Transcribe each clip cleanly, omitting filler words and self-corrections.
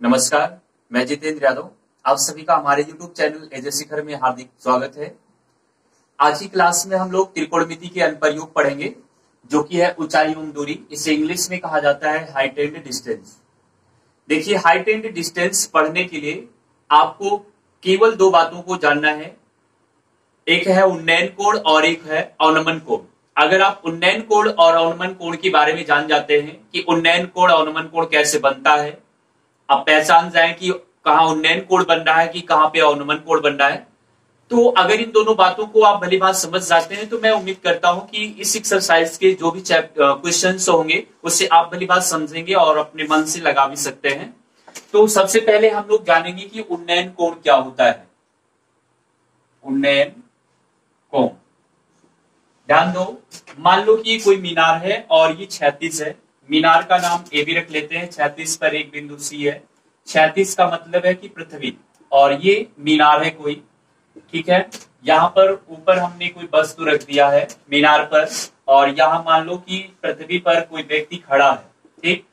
नमस्कार, मैं जितेंद्र यादव। आप सभी का हमारे YouTube चैनल एजे शिखर में हार्दिक स्वागत है। आज की क्लास में हम लोग त्रिकोणमिति के अनुप्रयोग पढ़ेंगे, जो कि है ऊंचाई एवं दूरी। इसे इंग्लिश में कहा जाता है हाइट एंड डिस्टेंस। देखिए, हाइट एंड डिस्टेंस पढ़ने के लिए आपको केवल दो बातों को जानना है। एक है उन्नयन कोण और एक है अवनमन कोण। अगर आप उन्नयन कोण और अवनमन कोण के बारे में जान जाते हैं कि उन्नयन कोण अवनमन कोण कैसे बनता है, आप पहचान जाए कि कहां उन्नयन कोण बन रहा है कि कहां पे अवनमन कोण बन रहा है, तो अगर इन दोनों बातों को आप भली बात समझ जाते हैं तो मैं उम्मीद करता हूं कि इस एक्सरसाइज के जो भी क्वेश्चंस होंगे उससे आप भली बात समझेंगे और अपने मन से लगा भी सकते हैं। तो सबसे पहले हम लोग जानेंगे कि उन्नयन कोण क्या होता है। उन्नयन कोण, ध्यान दो, मान लो कि कोई मीनार है और ये क्षैतिज है। मीनार का नाम ए भी रख लेते हैं। क्षैतिज पर एक बिंदु सी है। क्षैतिज का मतलब है कि पृथ्वी, और ये मीनार है कोई, ठीक है। यहाँ पर ऊपर हमने कोई वस्तु रख दिया है मीनार पर, और यहाँ मान लो कि पृथ्वी पर कोई व्यक्ति खड़ा है, ठीक।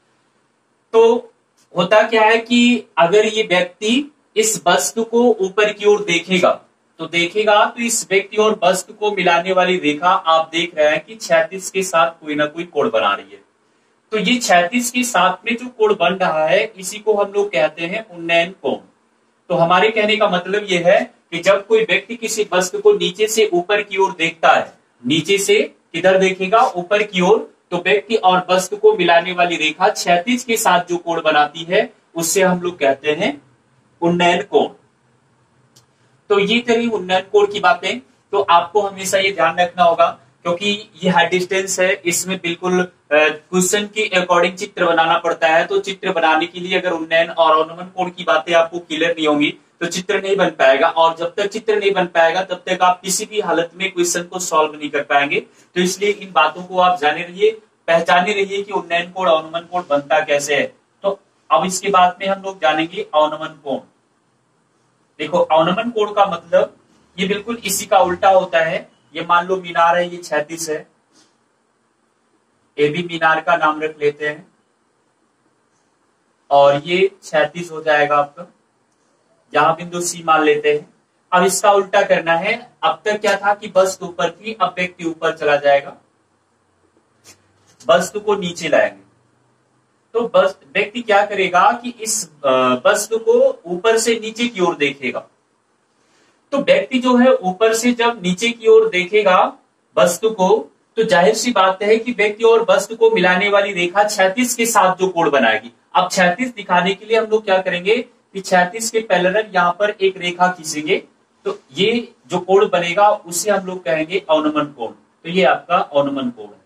तो होता क्या है कि अगर ये व्यक्ति इस वस्तु को ऊपर की ओर देखेगा तो इस व्यक्ति और वस्तु को मिलाने वाली रेखा आप देख रहे हैं कि क्षैतिज के साथ कोई ना कोई कोण बना रही है। तो ये क्षैतिज के साथ में जो कोण बन रहा है इसी को हम लोग कहते हैं उन्नयन कोण। तो हमारे कहने का मतलब ये है कि जब कोई व्यक्ति किसी वस्तु को नीचे से ऊपर की ओर देखता है, नीचे से किधर देखेगा, ऊपर की ओर, तो व्यक्ति और वस्तु को मिलाने वाली रेखा क्षैतिज के साथ जो कोण बनाती है उससे हम लोग कहते हैं उन्नयन कोण। तो ये करी उन्नयन कोण की बातें। तो आपको हमेशा ये ध्यान रखना होगा, क्योंकि ये हाइट डिस्टेंस है, इसमें बिल्कुल क्वेश्चन के अकॉर्डिंग चित्र बनाना पड़ता है। तो चित्र बनाने के लिए अगर उन्नयन और अवनमन कोण की बातें आपको क्लियर नहीं होंगी तो चित्र नहीं बन पाएगा, और जब तक चित्र नहीं बन पाएगा तब तक आप किसी भी हालत में क्वेश्चन को सॉल्व नहीं कर पाएंगे। तो इसलिए इन बातों को आप जाने रहिए, पहचाने रहिए कि उन्नयन कोण अवनमन कोण बनता कैसे है। तो अब इसके बाद में हम लोग जानेंगे अवनमन कोण। देखो, अवनमन कोण का मतलब ये बिल्कुल इसी का उल्टा होता है। ये मान लो मीनार है, ये क्षैतिज है, ए भी मीनार का नाम रख लेते हैं, और ये क्षैतिज हो जाएगा आपका, यहां बिंदु सी मान लेते हैं। अब इसका उल्टा करना है। अब तक क्या था कि वस्तु ऊपर थी, अब व्यक्ति ऊपर चला जाएगा, वस्तु को नीचे लाएंगे। तो व्यक्ति क्या करेगा कि इस वस्तु को ऊपर से नीचे की ओर देखेगा। तो व्यक्ति जो है ऊपर से जब नीचे की ओर देखेगा वस्तु को, तो जाहिर सी बात है कि व्यक्ति और वस्तु को मिलाने वाली रेखा क्षैतिज के साथ जो कोण बनाएगी। अब क्षैतिज दिखाने के लिए हम लोग क्या करेंगे कि क्षैतिज के पैरेलल यहाँ पर एक रेखा खींचेंगे, तो ये जो कोण बनेगा उसे हम लोग कहेंगे अवनमन कोण। तो ये आपका अवनमन कोण है।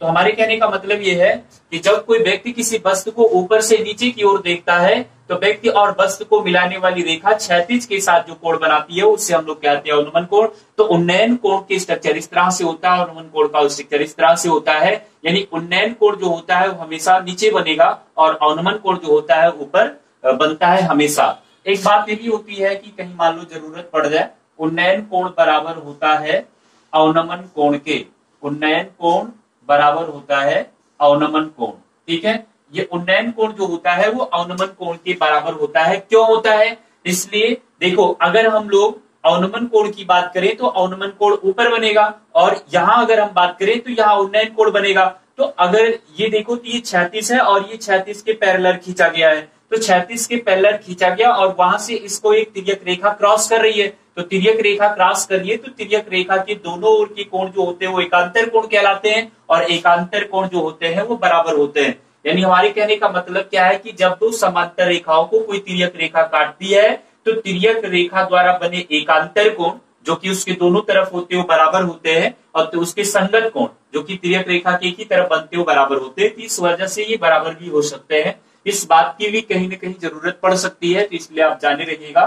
तो हमारे कहने का मतलब ये है कि जब कोई व्यक्ति किसी वस्तु को ऊपर से नीचे की ओर देखता है तो व्यक्ति और वस्तु को मिलाने वाली रेखा क्षैतिज के साथ जो कोण बनाती है उससे हम लोग कहते हैं अवनमन कोण। तो उन्नयन कोण के स्ट्रक्चर इस तरह से होता है, अवनमन कोण का स्ट्रक्चर इस तरह से होता है। यानी उन्नयन कोण जो होता है वो हमेशा नीचे बनेगा और अवनमन कोण जो होता है ऊपर बनता है हमेशा। एक बात ये भी होती है कि कहीं मान लो जरूरत पड़ जाए, उन्नयन कोण बराबर होता है अवनमन कोण के। उन्नयन कोण बराबर होता है अवनमन कोण, ठीक है। ये उन्नयन कोण जो होता है वो अवनमन कोण के बराबर होता है। क्यों होता है? इसलिए देखो, अगर हम लोग अवनमन कोण की बात करें तो अवनमन कोण ऊपर बनेगा, और यहां अगर हम बात करें तो यहाँ उन्नयन कोण बनेगा। तो अगर ये देखो तो ये क्षैतिज है और ये क्षैतिज के पैरेलल खींचा गया है, तो क्षैतिज के पैरेलल खींचा गया और वहां से इसको एक तिर्यक रेखा क्रॉस कर रही है। तो तिर्यक रेखा क्रॉस कर रही है तो तिर्यक रेखा के दोनों ओर के कोण जो होते हैं वो एकांतर कोण कहलाते हैं, और एकांतर कोण जो होते हैं वो बराबर होते हैं। यानी हमारे कहने का मतलब क्या है कि जब दो समांतर रेखाओं को कोई तिर्यक रेखा काटती है तो तिर्यक रेखा द्वारा बने एकांतर कोण जो कि उसके दोनों तरफ होते हो बराबर होते हैं, और तो उसके संगत कोण जो कि तिर्यक रेखा के एक ही तरफ बनते हो बराबर होते हैं। इस वजह से ये बराबर भी हो सकते हैं। इस बात की भी कहीं ना कहीं जरूरत पड़ सकती है, तो इसलिए आप जाने रहिएगा।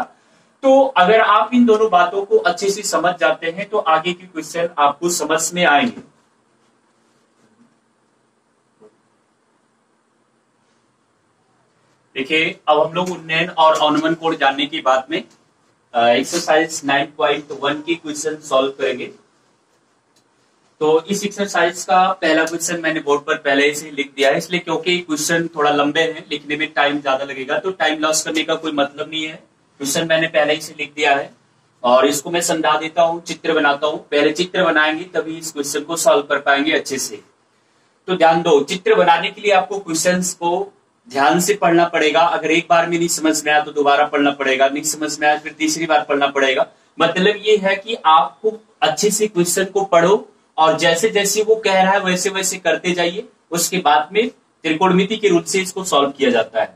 तो अगर आप इन दोनों बातों को अच्छे से समझ जाते हैं तो आगे के क्वेश्चन आपको समझ में आएंगे। देखिए, अब हम लोग उन्नयन और अवनमन कोण जानने की बात में एक्सरसाइज 9.1 की क्वेश्चन सॉल्व करेंगे। तो इस एक्सरसाइज का पहला क्वेश्चन मैंने बोर्ड पर पहले से लिख दिया है, इसलिए क्योंकि क्वेश्चन थोड़ा लंबे हैं, लिखने में टाइम ज्यादा लगेगा, तो टाइम लॉस करने का कोई मतलब नहीं है। क्वेश्चन मैंने पहले ही से लिख दिया है और इसको मैं समझा देता हूँ, चित्र बनाता हूँ। पहले चित्र बनाएंगे तभी इस क्वेश्चन को सॉल्व कर पाएंगे अच्छे से। तो ध्यान दो, चित्र बनाने के लिए आपको क्वेश्चंस को ध्यान से पढ़ना पड़ेगा। अगर एक बार में नहीं समझ में आया तो दोबारा पढ़ना पड़ेगा, नहीं समझ में आया फिर तीसरी बार पढ़ना पड़ेगा। मतलब ये है कि आपको अच्छे से क्वेश्चन को पढ़ो और जैसे जैसे वो कह रहा है वैसे वैसे करते जाइए। उसके बाद में त्रिकोणमिति के रूप से इसको सॉल्व किया जाता है।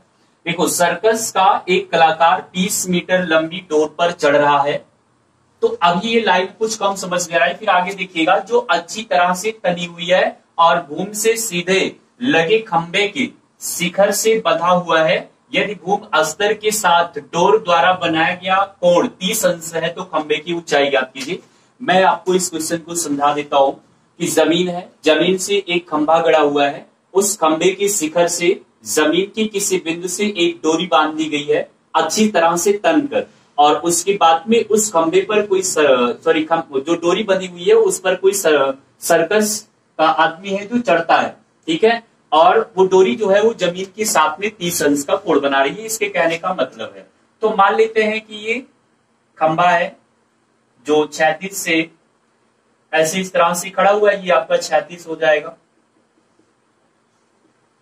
देखो, सर्कस का एक कलाकार 30 मीटर लंबी डोर पर चढ़ रहा है। तो अभी ये लाइन कुछ कम समझ में आ रहा है, फिर आगे देखिएगा। जो अच्छी तरह से तनी हुई है और भूमि से सीधे लगे खंबे के शिखर से बंधा हुआ है। यदि भूमि स्तर के साथ डोर द्वारा बनाया गया कोण 30 अंश है तो खंबे की ऊंचाई ज्ञात कीजिए। मैं आपको इस क्वेश्चन को समझा देता हूं कि जमीन है, जमीन से एक खंभा गड़ा हुआ है, उस खंबे के शिखर से जमीन के किसी बिंदु से एक डोरी बांध दी गई है अच्छी तरह से तनकर, और उसके बाद में उस खंबे पर कोई जो डोरी बंधी हुई है उस पर कोई सर्कस का आदमी है जो चढ़ता है, ठीक है। और वो डोरी जो है वो जमीन के साथ में 30 अंश का कोण बना रही है, इसके कहने का मतलब है। तो मान लेते हैं कि ये खंबा है जो 36 से ऐसे इस तरह से खड़ा हुआ है, ये आपका 36 हो जाएगा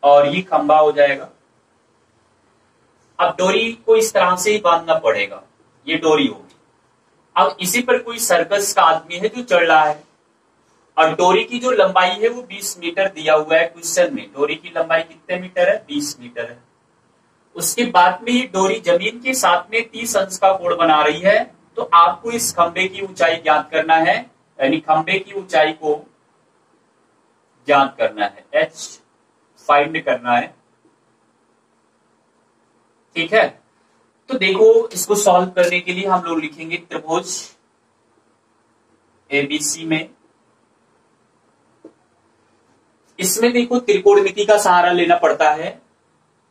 और ये खंबा हो जाएगा। अब डोरी को इस तरह से ही बांधना पड़ेगा, ये डोरी होगी। अब इसी पर कोई सर्कस का आदमी है जो चढ़ रहा है और डोरी की जो लंबाई है वो 20 मीटर दिया हुआ है क्वेश्चन में। डोरी की लंबाई कितने मीटर है? 20 मीटर है। उसके बाद में ये डोरी जमीन के साथ में 30 अंश का कोण बना रही है। तो आपको इस खंबे की ऊंचाई ज्ञात करना है, यानी खंबे की ऊंचाई को ज्ञात करना है, h फाइंड करना है, ठीक है। तो देखो, इसको सॉल्व करने के लिए हम लोग लिखेंगे त्रिभुज एबीसी में। इसमें देखो त्रिकोणमिति का सहारा लेना पड़ता है।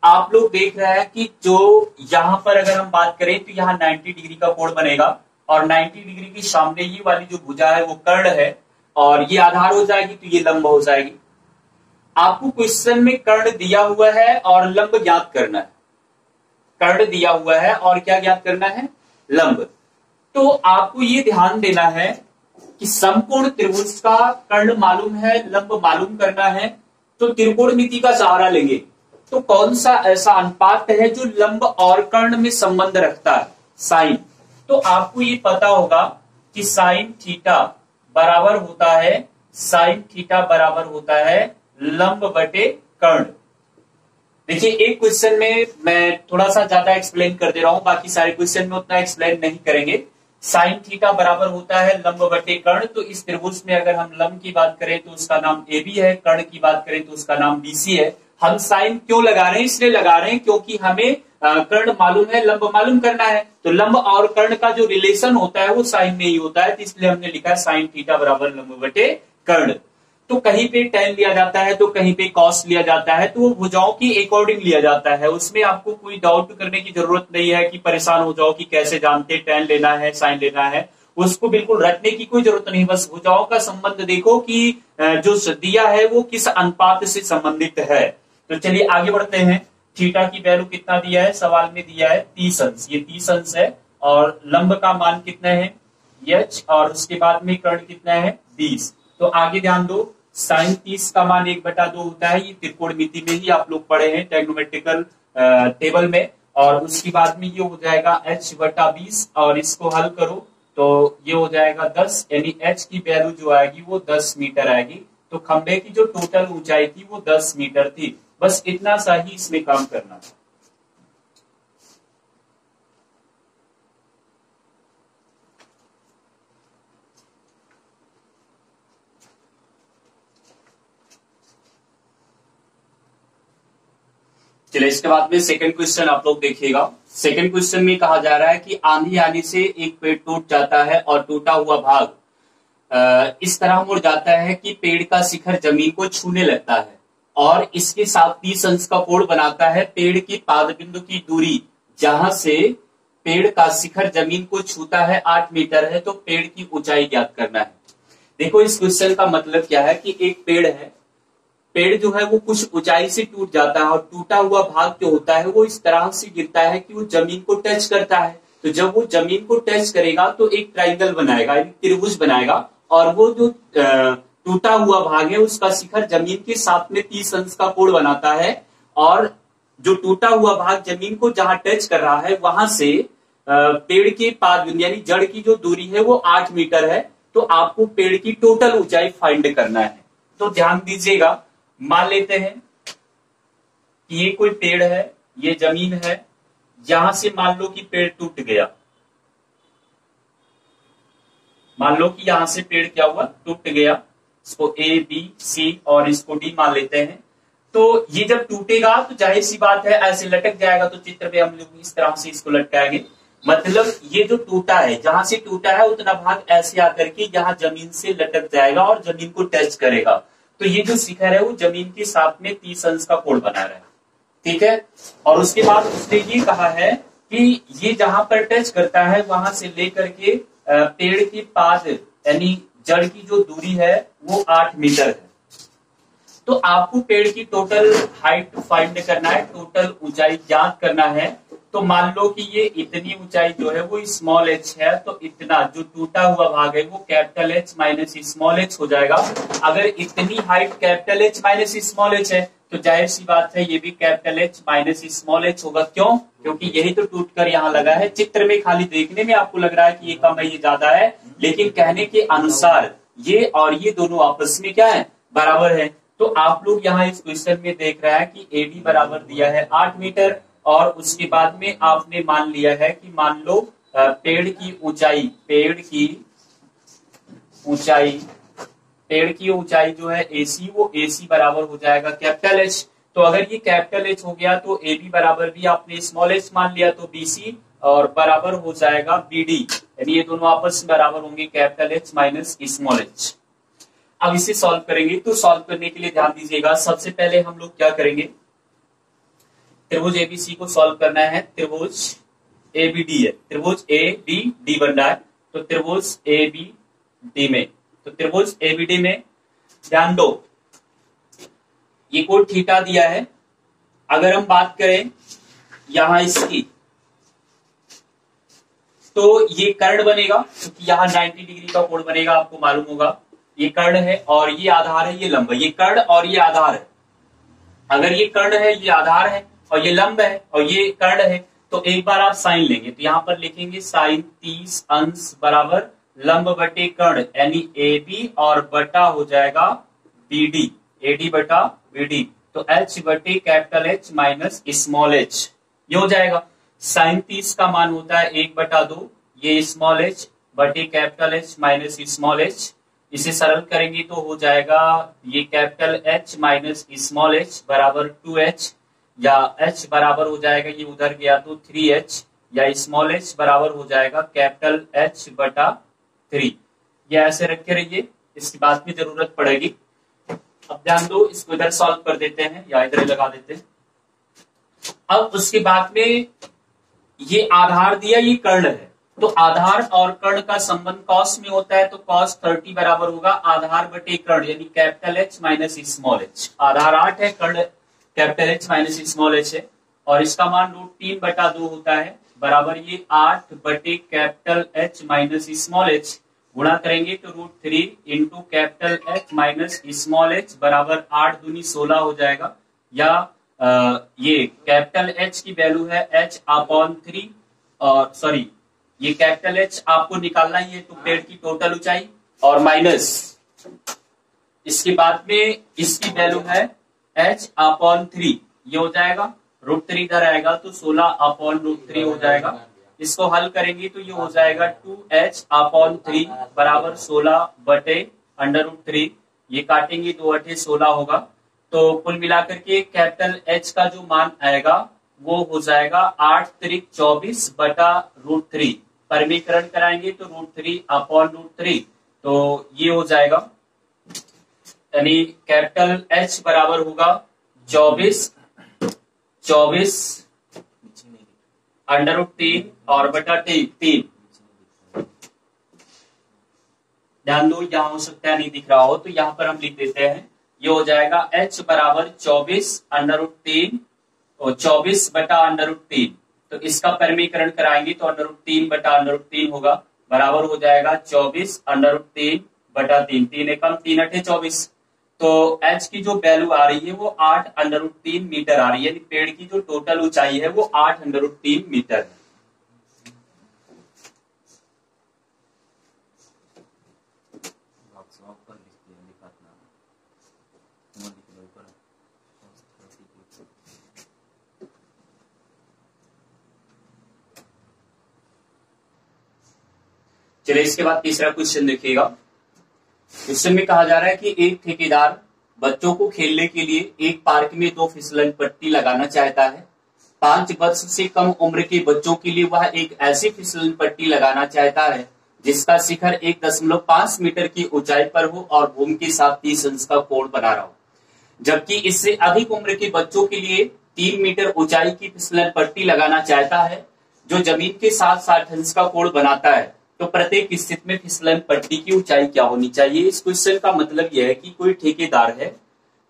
आप लोग देख रहे हैं कि जो यहां पर अगर हम बात करें तो यहां 90 डिग्री का कोण बनेगा और 90 डिग्री के सामने ये वाली जो भुजा है वो कर्ण है और ये आधार हो जाएगी तो ये लंब हो जाएगी। आपको क्वेश्चन में कर्ण दिया हुआ है और लंब ज्ञात करना है। कर्ण दिया हुआ है और क्या ज्ञात करना है? लंब। तो आपको ये ध्यान देना है कि समकोण त्रिभुज का कर्ण मालूम है, लंब मालूम करना है, तो त्रिकोणमिति का सहारा लेंगे। तो कौन सा ऐसा अनुपात है जो लंब और कर्ण में संबंध रखता है? साइन। तो आपको ये पता होगा कि साइन थीटा बराबर होता है, साइन थीटा बराबर होता है लंब बटे कर्ण। देखिए, एक क्वेश्चन में मैं थोड़ा सा ज्यादा एक्सप्लेन कर दे रहा हूं, बाकी सारे क्वेश्चन में उतना एक्सप्लेन नहीं करेंगे। साइन थीटा बराबर होता है लंब बटे कर्ण। तो इस त्रिभुज में अगर हम लंब की बात करें तो उसका नाम AB है, कर्ण की बात करें तो उसका नाम BC है। हम साइन क्यों लगा रहे हैं? इसलिए लगा रहे हैं क्योंकि हमें कर्ण मालूम है, लंब मालूम करना है। तो लंब और कर्ण का जो रिलेशन होता है वो साइन में ही होता है, तो इसलिए हमने लिखा है साइन थीटा बराबर लंब बटे कर्ण। तो कहीं पे tan लिया जाता है तो कहीं पे cos लिया जाता है, तो वो भुजाओं की अकॉर्डिंग लिया जाता है। उसमें आपको कोई डाउट करने की जरूरत नहीं है कि परेशान हो जाओ कि कैसे जानते tan लेना है साइन लेना है, उसको बिल्कुल रटने की कोई जरूरत नहीं। बस भुजाओं का संबंध देखो कि जो दिया है वो किस अनुपात से संबंधित है। तो चलिए आगे बढ़ते हैं। थीटा की वैल्यू कितना दिया है? सवाल में दिया है 30 अंश, ये 30 अंश है और लंब का मान कितना है? h, और उसके बाद में कर्ण कितना है? 20। तो आगे ध्यान दो, साइन 30 का मान 1/2 होता है। ये त्रिकोणमिति में ही आप लोग पढ़े हैं ट्रिग्नोमेट्रिकल टेबल में। और उसके बाद में ये हो जाएगा h/20 और इसको हल करो तो ये हो जाएगा 10, यानी h की वैल्यू जो आएगी वो 10 मीटर आएगी। तो खंबे की जो टोटल ऊंचाई थी वो 10 मीटर थी। बस इतना सा ही इसमें काम करना था। चलिए, इसके बाद में सेकंड क्वेश्चन आप लोग देखिएगा। सेकंड क्वेश्चन में कहा जा रहा है कि आंधी आने से एक पेड़ टूट जाता है और टूटा हुआ भाग इस तरह मुड़ जाता है कि पेड़ का शिखर जमीन को छूने लगता है और इसके साथ 30 अंश का कोण बनाता है। पेड़ की पाद बिंदु की दूरी जहां से पेड़ का शिखर जमीन को छूता है 8 मीटर है, तो पेड़ की ऊंचाई ज्ञात करना है। देखो इस क्वेश्चन का मतलब क्या है कि एक पेड़ है, पेड़ जो है वो कुछ ऊंचाई से टूट जाता है और टूटा हुआ भाग जो होता है वो इस तरह से गिरता है कि वो जमीन को टच करता है। तो जब वो जमीन को टच करेगा तो एक ट्राइंगल बनाएगा, एक त्रिभुज बनाएगा, और वो जो टूटा हुआ भाग है उसका शिखर जमीन के साथ में 30 अंश का कोण बनाता है, और जो टूटा हुआ भाग जमीन को जहां टच कर रहा है वहां से पेड़ के पाद यानी जड़ की जो दूरी है वो 8 मीटर है। तो आपको पेड़ की टोटल ऊंचाई फाइंड करना है। तो ध्यान दीजिएगा, मान लेते हैं कि ये कोई पेड़ है, ये जमीन है, यहां से मान लो कि पेड़ टूट गया, मान लो कि यहां से पेड़ क्या हुआ, टूट गया। इसको ए बी सी और इसको डी मान लेते हैं। तो ये जब टूटेगा तो जाहिर सी बात है ऐसे लटक जाएगा। तो चित्र में हम लोग इस तरह से इसको लटकाएंगे, मतलब ये जो टूटा है, जहां से टूटा है उतना भाग ऐसे आकर के यहाँ जमीन से लटक जाएगा और जमीन को टच करेगा। तो ये जो शिखर है वो जमीन के साथ में 30 अंश का कोण बना रहा है, ठीक है। और उसके बाद उसने ये कहा है कि ये जहां पर टच करता है वहां से लेकर के पेड़ की पाद यानी जड़ की जो दूरी है वो 8 मीटर है। तो आपको पेड़ की टोटल हाइट फाइंड करना है, टोटल ऊंचाई ज्ञात करना है। तो मान लो कि ये इतनी ऊंचाई जो है वो स्मॉल एच है, तो इतना जो टूटा हुआ भाग है वो capital H minus small H हो जाएगा। अगर इतनी height capital H minus small H है तो जाहिर सी बात है ये भी capital H minus small H होगा। क्यों? क्योंकि यही तो टूट कर यहाँ लगा है। चित्र में खाली देखने में आपको लग रहा है कि ये कम है ये ज्यादा है, लेकिन कहने के अनुसार ये और ये दोनों आपस में क्या है, बराबर है। तो आप लोग यहाँ इस क्वेश्चन में देख रहा है कि एडी बराबर दिया है 8 मीटर, और उसके बाद में आपने मान लिया है कि मान लो पेड़ की ऊंचाई जो है एसी, वो एसी बराबर हो जाएगा कैपिटल एच। तो अगर ये कैपिटल एच हो गया तो एबी बराबर भी आपने स्मॉल एच मान लिया, तो बीसी और बराबर हो जाएगा बीडी, यानी ये दोनों आपस में बराबर होंगे capital H minus small H. अब इसे सॉल्व करेंगे। तो सॉल्व करने के लिए ध्यान दीजिएगा, सबसे पहले हम लोग क्या करेंगे, त्रिभुज एबीसी को सॉल्व करना है। त्रिभुज एबीडी है, त्रिभुज ए बी डी बन रहा है, तो त्रिभुज ए बी डी में, तो त्रिभुज एबीडी में ध्यान दो ये कोण थीटा दिया है। अगर हम बात करें यहां इसकी, तो ये कर्ण बनेगा, क्योंकि यहाँ 90 डिग्री का कोण बनेगा, आपको मालूम होगा। ये कर्ण है और ये आधार है, ये लंब है। ये कर्ण और ये आधार है। अगर ये कर्ण है, ये आधार है, और ये लंब है और ये कर्ण है, तो एक बार आप साइन लेंगे, तो यहां पर लिखेंगे साइन 30 अंश बराबर लंब बटे कर्ण, यानी ए बी और बटा हो जाएगा बीडी, एडी बटा बीडी। तो एच बटे capital H minus small H, ये हो जाएगा। साइन 30 का मान होता है 1/2, ये स्मॉल एच बटे capital H minus small H. इसे सरल करेंगे तो हो जाएगा ये capital H minus small H बराबर 2h, या h बराबर हो जाएगा, ये उधर गया तो 3h, या स्मॉल h बराबर हो जाएगा कैपिटल h बटा 3। ये ऐसे रखे रहिए, इसकी बात में जरूरत पड़ेगी। अब ध्यान दो, इसको इधर सॉल्व कर देते हैं या इधर लगा देते हैं। अब उसके बाद में ये आधार दिया, ये कर्ण है, तो आधार और कर्ण का संबंध कॉस में होता है, तो कॉस 30 बराबर होगा आधार बटे कर्ण, यानी capital H minus small H. आधार 8 है, कर्ण capital H minus small H है, और इसका मान √3/2 होता है, बराबर ये 8 बटे capital H minus small H. गुणा करेंगे तो √3 into capital H minus small H बराबर 8 दूनी 16 हो जाएगा, या ये कैपिटल एच की वैल्यू है h/3, और सॉरी ये कैपिटल एच आपको निकालना ही है, तो पेड़ की टोटल ऊंचाई, और माइनस इसके बाद में इसकी वैल्यू है h/3, ये हो जाएगा। √3 इधर आएगा तो 16/√3 हो जाएगा। इसको हल करेंगे तो ये हो जाएगा 2h/3 बराबर 16 बटे √3। ये काटेंगे 2 8 16 होगा, तो कुल मिलाकर के कैपिटल एच का जो मान आएगा वो हो जाएगा 8 त्रिक 24 बटा √3। परिमीकरण कराएंगे तो √3/√3, तो ये हो जाएगा, यानी कैपिटल एच बराबर होगा 24 √3 और बटा 3। ध्यान दो, यहाँ हो सकता है नहीं दिख रहा हो, तो यहाँ पर हम लिख देते हैं, ये हो जाएगा h बराबर 24√3 और 24/√3। तो इसका परमीकरण कराएंगे तो √3/√3 होगा, बराबर हो जाएगा 24√3/3। 3 एकम 3 अठे 24। तो h की जो वैल्यू आ रही है वो 8√3 मीटर आ रही है, यानी पेड़ की जो टोटल ऊंचाई है वो 8√3 मीटर है। चलिए इसके बाद तीसरा क्वेश्चन देखिएगा। क्वेश्चन में कहा जा रहा है कि एक ठेकेदार बच्चों को खेलने के लिए एक पार्क में 2 फिसलन पट्टी लगाना चाहता है। 5 वर्ष से कम उम्र के बच्चों के लिए वह एक ऐसी फिसलन पट्टी लगाना चाहता है जिसका शिखर 1.5 मीटर की ऊंचाई पर हो और भूमि के साथ 30 अंश का कोण बना रहा हो, जबकि इससे अधिक उम्र के बच्चों के लिए 3 मीटर ऊंचाई की फिसलन पट्टी लगाना चाहता है जो जमीन के साथ 60 अंश का कोण बनाता है। तो प्रत्येक स्थिति में फिसलन पट्टी की ऊंचाई क्या होनी चाहिए? इस क्वेश्चन का मतलब यह है कि कोई ठेकेदार है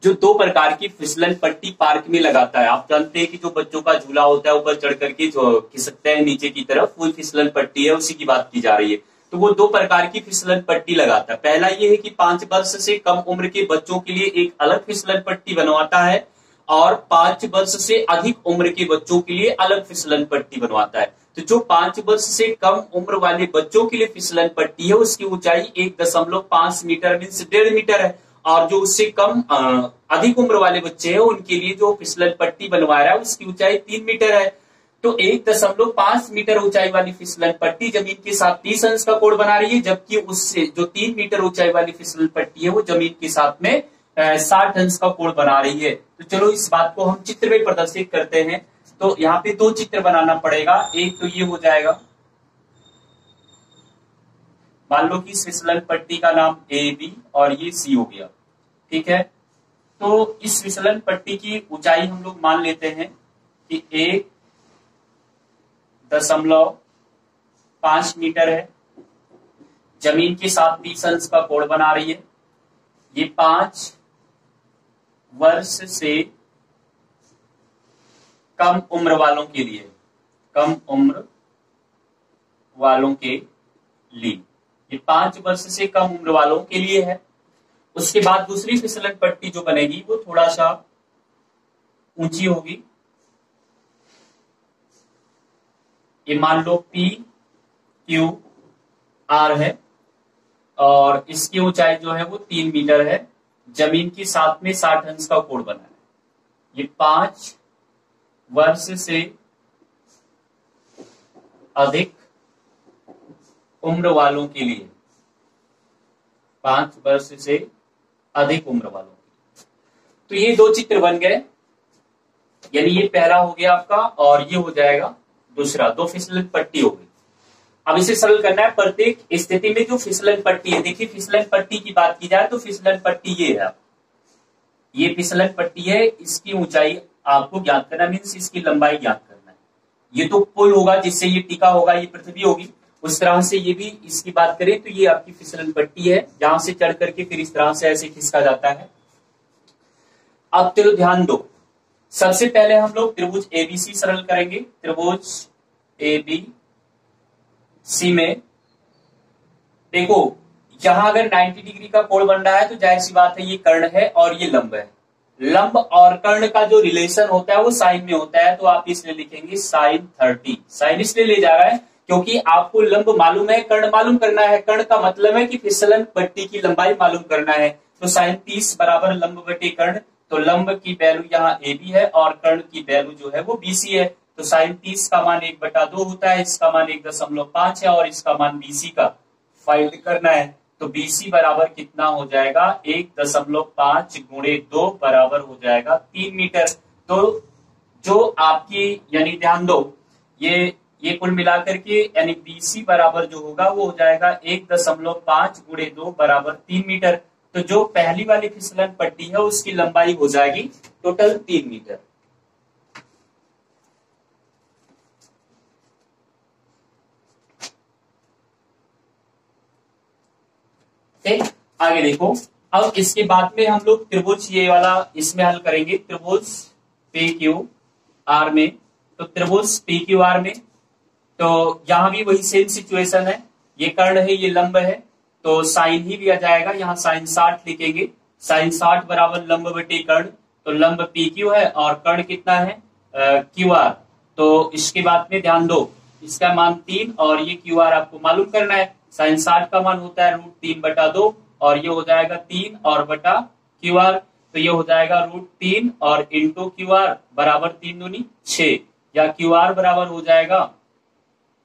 जो 2 प्रकार की फिसलन पट्टी पार्क में लगाता है। आप जानते हैं कि जो बच्चों का झूला होता है ऊपर चढ़ करके जो खिसकते हैं नीचे की तरफ, वो फिसलन पट्टी है, उसी की बात की जा रही है। तो वो 2 प्रकार की फिसलन पट्टी लगाता है। पहला ये है कि 5 वर्ष से कम उम्र के बच्चों के लिए एक अलग फिसलन पट्टी बनवाता है और 5 वर्ष से अधिक उम्र के बच्चों के लिए अलग फिसलन पट्टी बनवाता है। तो जो 5 वर्ष से कम उम्र वाले बच्चों के लिए फिसलन पट्टी है उसकी ऊंचाई 1.5 मीटर मीन्स 1.5 मीटर है, और जो उससे कम अधिक उम्र वाले बच्चे हैं उनके लिए जो फिसलन पट्टी बनवा रहा है उसकी ऊंचाई 3 मीटर है। तो 1.5 मीटर ऊंचाई वाली फिसलन पट्टी जमीन के साथ 30 अंश का कोण बना रही है, जबकि उससे जो 3 मीटर ऊंचाई वाली फिसलन पट्टी है वो जमीन के साथ में 60 अंश का कोण बना रही है। तो चलो इस बात को हम चित्र में प्रदर्शित करते हैं। तो यहाँ पे 2 चित्र बनाना पड़ेगा। एक तो ये हो जाएगा, मान लो कि इस फिसलन पट्टी का नाम ए बी और ये सी हो गया, ठीक है। तो इस फिसलन पट्टी की ऊंचाई हम लोग मान लेते हैं कि 1.5 मीटर है, जमीन के साथ 30 अंश का कोण बना रही है। ये 5 वर्ष से कम उम्र वालों के लिए, कम उम्र वालों के लिए, ये 5 वर्ष से कम उम्र वालों के लिए है। उसके बाद दूसरी फिसलन पट्टी जो बनेगी वो थोड़ा सा ऊंची होगी। ये मान लो पी क्यू आर है और इसकी ऊंचाई जो है वो 3 मीटर है, जमीन की साथ में 60 अंश का कोण बना है। ये 5 वर्ष से अधिक उम्र वालों के लिए, 5 वर्ष से अधिक उम्र वालों के लिए। तो ये 2 चित्र बन गए, यानी ये पहला हो गया आपका और ये हो जाएगा दूसरा। 2 फिसलन पट्टी हो गई। अब इसे सरल करना है। प्रत्येक स्थिति में जो फिसलन पट्टी है, देखिए फिसलन पट्टी की बात की जाए तो फिसलन पट्टी ये है, ये फिसलन पट्टी है, इसकी ऊंचाई आपको ज्ञात करना मीन्स इसकी लंबाई ज्ञात करना है। ये तो पुल होगा जिससे ये टिका होगा, ये पृथ्वी होगी, उस तरह से ये भी इसकी बात करें तो ये आपकी फिसलन पट्टी है जहां से चढ़ करके फिर इस तरह से ऐसे खिसका जाता है। अब चलो ध्यान दो, सबसे पहले हम लोग त्रिभुज एबीसी सरल करेंगे। त्रिभुज एबीसी में देखो यहां अगर 90 डिग्री का कोण बन रहा है तो जाहिर सी बात है ये कर्ण है और ये लंब है। लंब और कर्ण का जो रिलेशन होता है वो साइन में होता है, तो आप इसलिए लिखेंगे sin 30। साइन इसलिए ले जा रहा है क्योंकि आपको लंब मालूम है, कर्ण मालूम करना है। कर्ण का मतलब है कि फिसलन पट्टी की लंबाई मालूम करना है। तो sin 30 बराबर लंब बटे कर्ण। तो लंब की वैल्यू यहाँ ए बी है और कर्ण की वैल्यू जो है वो बीसी है। तो sin 30 का मान 1/2 होता है, इसका मान 1.5 है और इसका मान बीसी का फाइंड करना है। तो बीसी बराबर कितना हो जाएगा, 1.5 गुणे 2 बराबर हो जाएगा 3 मीटर। तो जो आपकी यानी ध्यान दो ये कुल मिलाकर के यानी बीसी बराबर जो होगा वो हो जाएगा 1.5 गुणे 2 बराबर 3 मीटर। तो जो पहली वाली फिसलन पट्टी है उसकी लंबाई हो जाएगी टोटल 3 मीटर। आगे देखो, अब इसके बाद में हम लोग त्रिभुज ये वाला इसमें हल करेंगे, त्रिभुज पी क्यू आर में। तो त्रिभुज पी क्यू आर में तो यहां भी वही सेम सिचुएशन है, ये कर्ण है, ये लंब है, तो साइन ही लिया जाएगा, यहाँ साइन 60 लिखेंगे। साइन 60 बराबर लंब बटे कर्ण, तो लंब पी क्यू है और कर्ण कितना है क्यू आर। तो इसके बाद में ध्यान दो, इसका मान 3 और ये क्यू आर आपको मालूम करना है। साइन 60 का मान होता है √3/2 और ये हो जाएगा 3 और बटा क्यू आर, तो ये हो जाएगा √3 और इंटू क्यू आर बराबर 3 दूनी 6, या क्यू आर बराबर हो जाएगा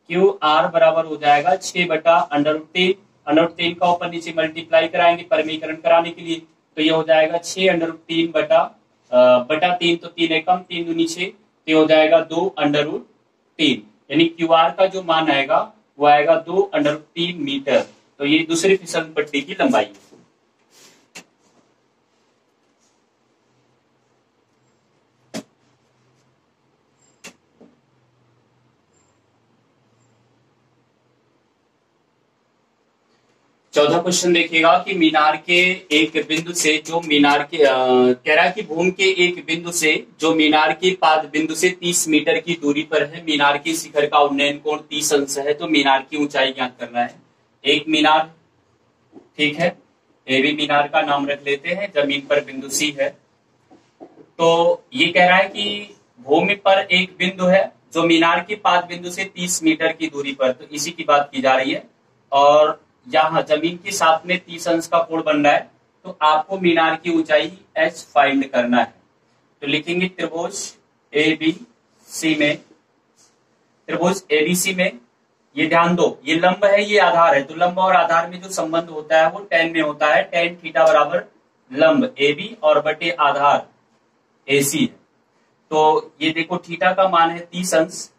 6/√3। √3 का ऊपर नीचे मल्टीप्लाई कराएंगे परिमीकरण कराने के लिए, तो ये हो जाएगा 6√3 बटा 3, तो 3 एकम 3 दूनी 6, तो ये हो जाएगा 2√3, यानी क्यू आर का जो मान आएगा वो आएगा 2√3 मीटर। तो ये दूसरी फिसल पट्टी की लंबाई है। चौथा क्वेश्चन देखिएगा कि मीनार के एक बिंदु से जो मीनार के कह रहा है कि भूमि के एक बिंदु से जो मीनार के पाद बिंदु से 30 मीटर की दूरी पर है, मीनार के शिखर का उन्नयन कोण 30 अंश है, तो मीनार की ऊंचाई ज्ञात करना है। एक मीनार, ठीक है, ए भी मीनार का नाम रख लेते हैं, जमीन पर बिंदु सी है। तो ये कह रहा है कि भूमि पर एक बिंदु है जो मीनार के पाद बिंदु से 30 मीटर की दूरी पर, तो इसी की बात की जा रही है, और यहाँ जमीन के साथ में 30 अंश का कोण बन रहा है, तो आपको मीनार की ऊंचाई h फाइंड करना है। तो लिखेंगे त्रिभुज ABC में, त्रिभुज ABC में ये ध्यान दो, ये लंब है, ये आधार है, तो लंब और आधार में जो संबंध होता है वो tan में होता है, tan थीटा बराबर लंब AB और बटे आधार AC है। तो ये देखो थीटा का मान है 30 अंश,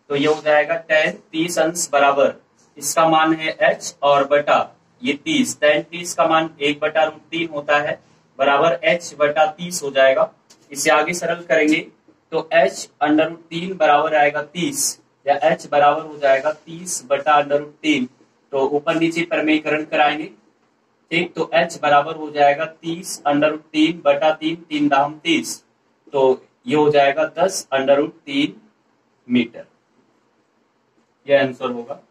तो ये हो जाएगा tan 30 अंश बराबर इसका मान है h और बटा ये 30, tan 30 का मान 1/√3 होता है बराबर h बटा 30 हो जाएगा। इसे आगे सरल करेंगे तो h√3 बराबर आएगा 30, या h बराबर हो जाएगा 30/√3। तो ऊपर नीचे परिमेयकरण कराएंगे, ठीक, तो h बराबर हो जाएगा 30√3 बटा 3, 3 दाम 30, तो ये हो जाएगा 10√3 मीटर। यह आंसर होगा।